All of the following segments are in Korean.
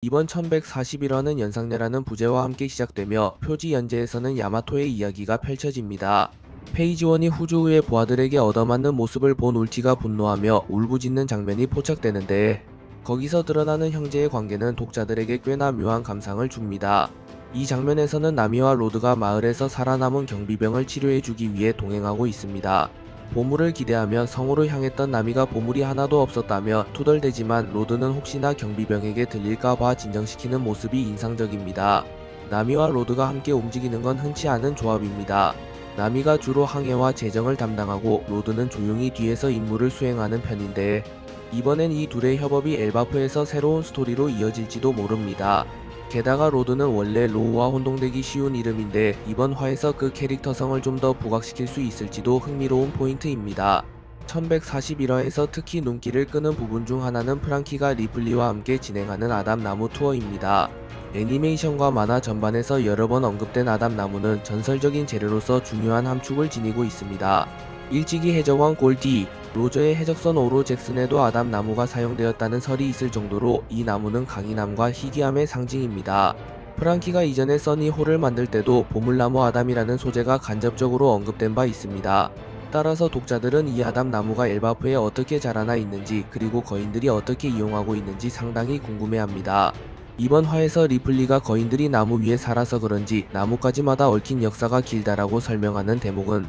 이번 1141화는 연상녀라는 부제와 함께 시작되며 표지 연재에서는 야마토의 이야기가 펼쳐집니다. 페이지 1이 후주의 부하들에게 얻어맞는 모습을 본 울티가 분노하며 울부짖는 장면이 포착되는데, 거기서 드러나는 형제의 관계는 독자들에게 꽤나 묘한 감상을 줍니다. 이 장면에서는 나미와 로드가 마을에서 살아남은 경비병을 치료해주기 위해 동행하고 있습니다. 보물을 기대하며 성으로 향했던 나미가 보물이 하나도 없었다며 투덜대지만 로드는 혹시나 경비병에게 들릴까봐 진정시키는 모습이 인상적입니다. 나미와 로드가 함께 움직이는 건 흔치 않은 조합입니다. 나미가 주로 항해와 재정을 담당하고 로드는 조용히 뒤에서 임무를 수행하는 편인데, 이번엔 이 둘의 협업이 엘바프에서 새로운 스토리로 이어질지도 모릅니다. 게다가 로드는 원래 로우와 혼동되기 쉬운 이름인데 이번 화에서 그 캐릭터성을 좀 더 부각시킬 수 있을지도 흥미로운 포인트입니다. 1141화에서 특히 눈길을 끄는 부분 중 하나는 프랑키가 리플리와 함께 진행하는 아담나무 투어입니다. 애니메이션과 만화 전반에서 여러 번 언급된 아담나무는 전설적인 재료로서 중요한 함축을 지니고 있습니다. 일찍이 해적왕 골디, 로저의 해적선 오로 잭슨에도 아담나무가 사용되었다는 설이 있을 정도로 이 나무는 강인함과 희귀함의 상징입니다. 프랑키가 이전에 써니홀을 만들 때도 보물나무 아담이라는 소재가 간접적으로 언급된 바 있습니다. 따라서 독자들은 이 아담나무가 엘바프에 어떻게 자라나 있는지, 그리고 거인들이 어떻게 이용하고 있는지 상당히 궁금해합니다. 이번 화에서 리플리가 거인들이 나무 위에 살아서 그런지 나뭇가지마다 얽힌 역사가 길다라고 설명하는 대목은,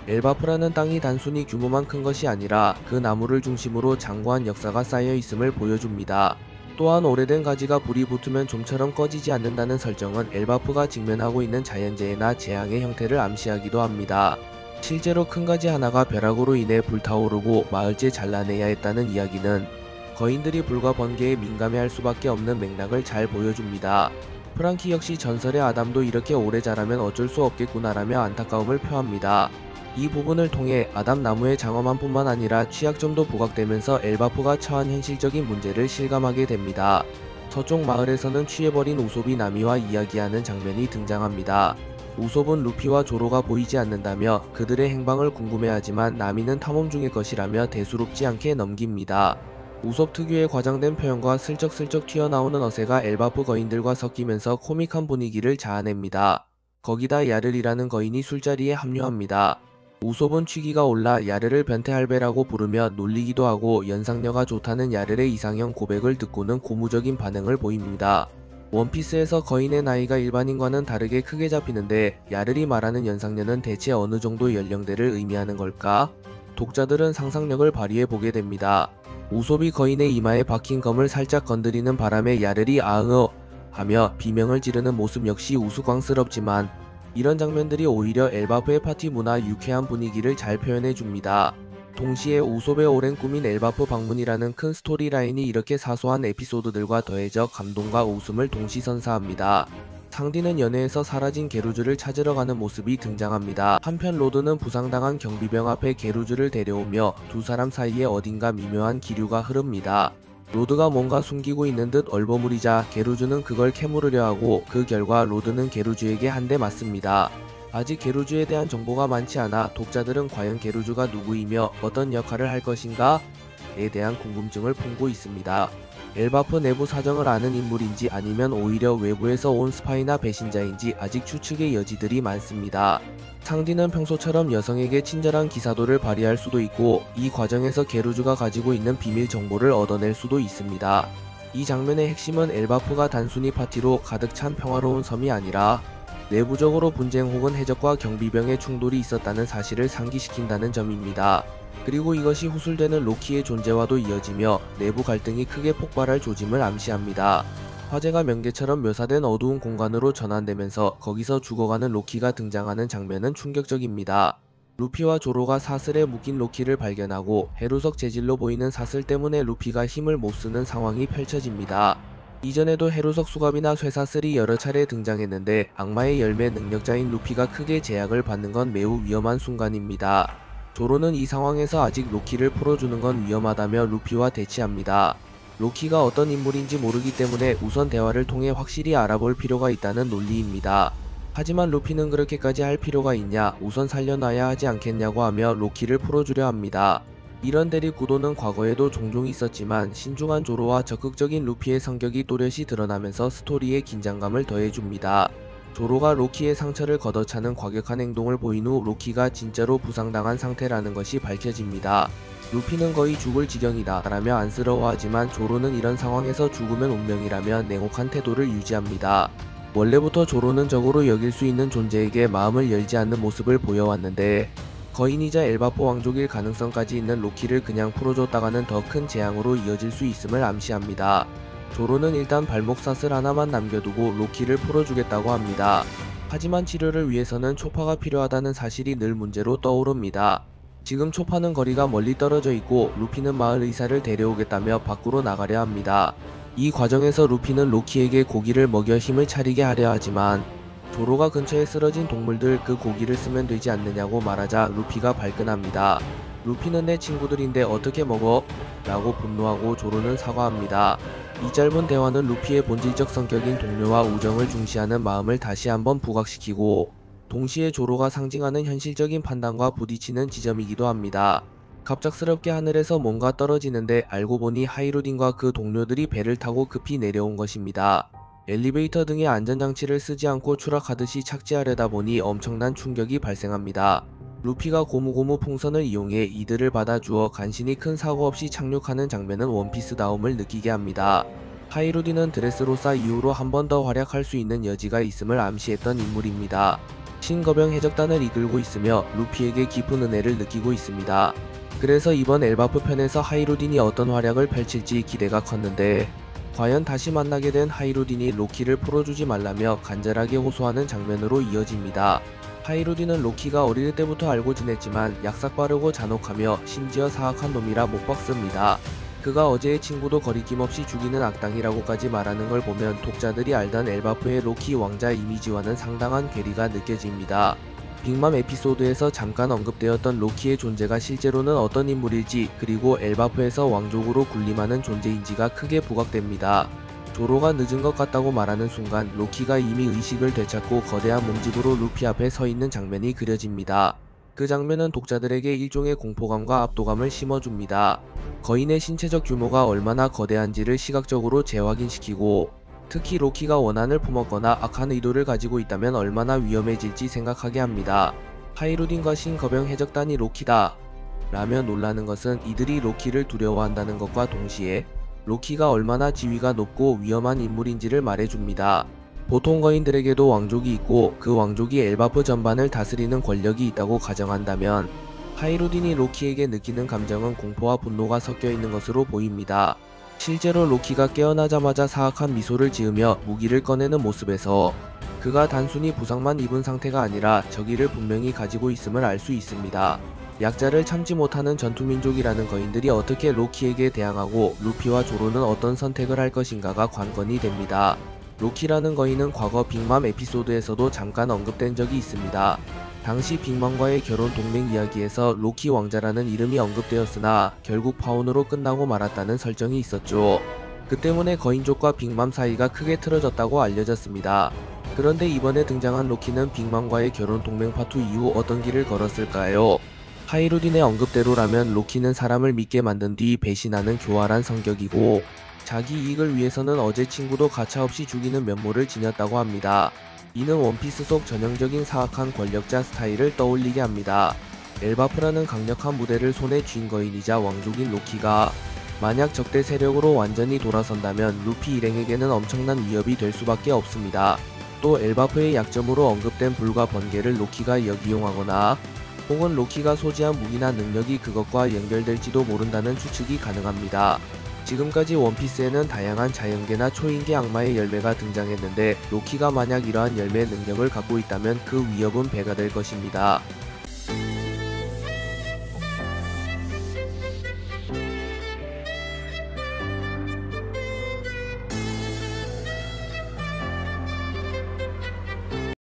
엘바프라는 땅이 단순히 규모만 큰 것이 아니라 그 나무를 중심으로 장구한 역사가 쌓여 있음을 보여줍니다. 또한 오래된 가지가 불이 붙으면 좀처럼 꺼지지 않는다는 설정은 엘바프가 직면하고 있는 자연재해나 재앙의 형태를 암시하기도 합니다. 실제로 큰 가지 하나가 벼락으로 인해 불타오르고 마을째 잘라내야 했다는 이야기는 거인들이 불과 번개에 민감해할 수밖에 없는 맥락을 잘 보여줍니다. 프랑키 역시 전설의 아담도 이렇게 오래 자라면 어쩔 수 없겠구나라며 안타까움을 표합니다. 이 부분을 통해 아담나무의 장엄함뿐만 아니라 취약점도 부각되면서 엘바프가 처한 현실적인 문제를 실감하게 됩니다. 서쪽 마을에서는 취해버린 우솝이 나미와 이야기하는 장면이 등장합니다. 우솝은 루피와 조로가 보이지 않는다며 그들의 행방을 궁금해하지만 나미는 탐험 중일 것이라며 대수롭지 않게 넘깁니다. 우솝 특유의 과장된 표현과 슬쩍슬쩍 튀어나오는 어세가 엘바프 거인들과 섞이면서 코믹한 분위기를 자아냅니다. 거기다 야를이라는 거인이 술자리에 합류합니다. 우솝은 취기가 올라 야르를 변태할배라고 부르며 놀리기도 하고 연상녀가 좋다는 야르의 이상형 고백을 듣고는 고무적인 반응을 보입니다. 원피스에서 거인의 나이가 일반인과는 다르게 크게 잡히는데 야르이 말하는 연상녀는 대체 어느 정도 연령대를 의미하는 걸까? 독자들은 상상력을 발휘해보게 됩니다. 우솝이 거인의 이마에 박힌 검을 살짝 건드리는 바람에 야르이 아응어 하며 비명을 지르는 모습 역시 우스꽝스럽지만, 이런 장면들이 오히려 엘바프의 파티 문화 유쾌한 분위기를 잘 표현해줍니다. 동시에 우솝의 오랜 꿈인 엘바프 방문이라는 큰 스토리라인이 이렇게 사소한 에피소드들과 더해져 감동과 웃음을 동시선사합니다. 상디는 연회에서 사라진 게루즈를 찾으러 가는 모습이 등장합니다. 한편 로드는 부상당한 경비병 앞에 게루즈를 데려오며 두 사람 사이에 어딘가 미묘한 기류가 흐릅니다. 로드가 뭔가 숨기고 있는 듯 얼버무리자 게루즈는 그걸 캐물으려 하고, 그 결과 로드는 게루즈에게 한 대 맞습니다. 아직 게루즈에 대한 정보가 많지 않아 독자들은 과연 게루즈가 누구이며 어떤 역할을 할 것인가? 에 대한 궁금증을 품고 있습니다. 엘바프 내부 사정을 아는 인물인지 아니면 오히려 외부에서 온 스파이나 배신자인지 아직 추측의 여지들이 많습니다. 상디는 평소처럼 여성에게 친절한 기사도를 발휘할 수도 있고, 이 과정에서 게루즈가 가지고 있는 비밀 정보를 얻어낼 수도 있습니다. 이 장면의 핵심은 엘바프가 단순히 파티로 가득 찬 평화로운 섬이 아니라 내부적으로 분쟁 혹은 해적과 경비병의 충돌이 있었다는 사실을 상기시킨다는 점입니다. 그리고 이것이 후술되는 로키의 존재와도 이어지며 내부 갈등이 크게 폭발할 조짐을 암시합니다. 화재가 명계처럼 묘사된 어두운 공간으로 전환되면서 거기서 죽어가는 로키가 등장하는 장면은 충격적입니다. 루피와 조로가 사슬에 묶인 로키를 발견하고 해루석 재질로 보이는 사슬 때문에 루피가 힘을 못쓰는 상황이 펼쳐집니다. 이전에도 해루석 수갑이나 쇠사슬이 여러 차례 등장했는데 악마의 열매 능력자인 루피가 크게 제약을 받는 건 매우 위험한 순간입니다. 조로는 이 상황에서 아직 로키를 풀어주는 건 위험하다며 루피와 대치합니다. 로키가 어떤 인물인지 모르기 때문에 우선 대화를 통해 확실히 알아볼 필요가 있다는 논리입니다. 하지만 루피는 그렇게까지 할 필요가 있냐, 우선 살려놔야 하지 않겠냐고 하며 로키를 풀어주려 합니다. 이런 대립 구도는 과거에도 종종 있었지만 신중한 조로와 적극적인 루피의 성격이 또렷이 드러나면서 스토리에 긴장감을 더해줍니다. 조로가 로키의 상처를 걷어차는 과격한 행동을 보인 후 로키가 진짜로 부상당한 상태라는 것이 밝혀집니다. 루피는 거의 죽을 지경이다 라며 안쓰러워하지만 조로는 이런 상황에서 죽으면 운명이라며 냉혹한 태도를 유지합니다. 원래부터 조로는 적으로 여길 수 있는 존재에게 마음을 열지 않는 모습을 보여왔는데 거인이자 엘바포 왕족일 가능성까지 있는 로키를 그냥 풀어줬다가는 더 큰 재앙으로 이어질 수 있음을 암시합니다. 조로는 일단 발목사슬 하나만 남겨두고 로키를 풀어주겠다고 합니다. 하지만 치료를 위해서는 초파가 필요하다는 사실이 늘 문제로 떠오릅니다. 지금 초파는 거리가 멀리 떨어져 있고 루피는 마을 의사를 데려오겠다며 밖으로 나가려 합니다. 이 과정에서 루피는 로키에게 고기를 먹여 힘을 차리게 하려 하지만 조로가 근처에 쓰러진 동물들 그 고기를 쓰면 되지 않느냐고 말하자 루피가 발끈합니다. 루피는 내 친구들인데 어떻게 먹어? 라고 분노하고 조로는 사과합니다. 이 짧은 대화는 루피의 본질적 성격인 동료와 우정을 중시하는 마음을 다시 한번 부각시키고 동시에 조로가 상징하는 현실적인 판단과 부딪히는 지점이기도 합니다. 갑작스럽게 하늘에서 뭔가 떨어지는데 알고 보니 하이루딘과 그 동료들이 배를 타고 급히 내려온 것입니다. 엘리베이터 등의 안전장치를 쓰지 않고 추락하듯이 착지하려다 보니 엄청난 충격이 발생합니다. 루피가 고무고무 풍선을 이용해 이들을 받아주어 간신히 큰 사고 없이 착륙하는 장면은 원피스다움을 느끼게 합니다. 하이루딘은 드레스로사 이후로 한 번 더 활약할 수 있는 여지가 있음을 암시했던 인물입니다. 신거병 해적단을 이끌고 있으며 루피에게 깊은 은혜를 느끼고 있습니다. 그래서 이번 엘바프 편에서 하이루딘이 어떤 활약을 펼칠지 기대가 컸는데 과연 다시 만나게 된 하이루딘이 로키를 풀어주지 말라며 간절하게 호소하는 장면으로 이어집니다. 하이루딘은 로키가 어릴 때부터 알고 지냈지만 약삭 빠르고 잔혹하며 심지어 사악한 놈이라 못 박습니다. 그가 어제의 친구도 거리낌 없이 죽이는 악당이라고까지 말하는 걸 보면 독자들이 알던 엘바프의 로키 왕자 이미지와는 상당한 괴리가 느껴집니다. 빅맘 에피소드에서 잠깐 언급되었던 로키의 존재가 실제로는 어떤 인물일지 그리고 엘바프에서 왕족으로 군림하는 존재인지가 크게 부각됩니다. 조로가 늦은 것 같다고 말하는 순간 로키가 이미 의식을 되찾고 거대한 몸집으로 루피 앞에 서 있는 장면이 그려집니다. 그 장면은 독자들에게 일종의 공포감과 압도감을 심어줍니다. 거인의 신체적 규모가 얼마나 거대한지를 시각적으로 재확인시키고 특히 로키가 원한을 품었거나 악한 의도를 가지고 있다면 얼마나 위험해질지 생각하게 합니다. 하이루딘과 신거병 해적단이 로키다 라며 놀라는 것은 이들이 로키를 두려워한다는 것과 동시에 로키가 얼마나 지위가 높고 위험한 인물인지를 말해줍니다. 보통 거인들에게도 왕족이 있고 그 왕족이 엘바프 전반을 다스리는 권력이 있다고 가정한다면 하이루딘이 로키에게 느끼는 감정은 공포와 분노가 섞여 있는 것으로 보입니다. 실제로 로키가 깨어나자마자 사악한 미소를 지으며 무기를 꺼내는 모습에서 그가 단순히 부상만 입은 상태가 아니라 저기를 분명히 가지고 있음을 알 수 있습니다. 약자를 참지 못하는 전투민족이라는 거인들이 어떻게 로키에게 대항하고 루피와 조로는 어떤 선택을 할 것인가가 관건이 됩니다. 로키라는 거인은 과거 빅맘 에피소드에서도 잠깐 언급된 적이 있습니다. 당시 빅맘과의 결혼 동맹 이야기에서 로키 왕자라는 이름이 언급되었으나 결국 파혼으로 끝나고 말았다는 설정이 있었죠. 그 때문에 거인족과 빅맘 사이가 크게 틀어졌다고 알려졌습니다. 그런데 이번에 등장한 로키는 빅맘과의 결혼 동맹 파투 이후 어떤 길을 걸었을까요? 하이루딘의 언급대로라면 로키는 사람을 믿게 만든 뒤 배신하는 교활한 성격이고 자기 이익을 위해서는 어제 친구도 가차없이 죽이는 면모를 지녔다고 합니다. 이는 원피스 속 전형적인 사악한 권력자 스타일을 떠올리게 합니다. 엘바프라는 강력한 무대를 손에 쥔 거인이자 왕족인 로키가 만약 적대 세력으로 완전히 돌아선다면 루피 일행에게는 엄청난 위협이 될 수밖에 없습니다. 또 엘바프의 약점으로 언급된 불과 번개를 로키가 역이용하거나 혹은 로키가 소지한 무기나 능력이 그것과 연결될지도 모른다는 추측이 가능합니다. 지금까지 원피스에는 다양한 자연계나 초인계 악마의 열매가 등장했는데 로키가 만약 이러한 열매 능력을 갖고 있다면 그 위협은 배가 될 것입니다.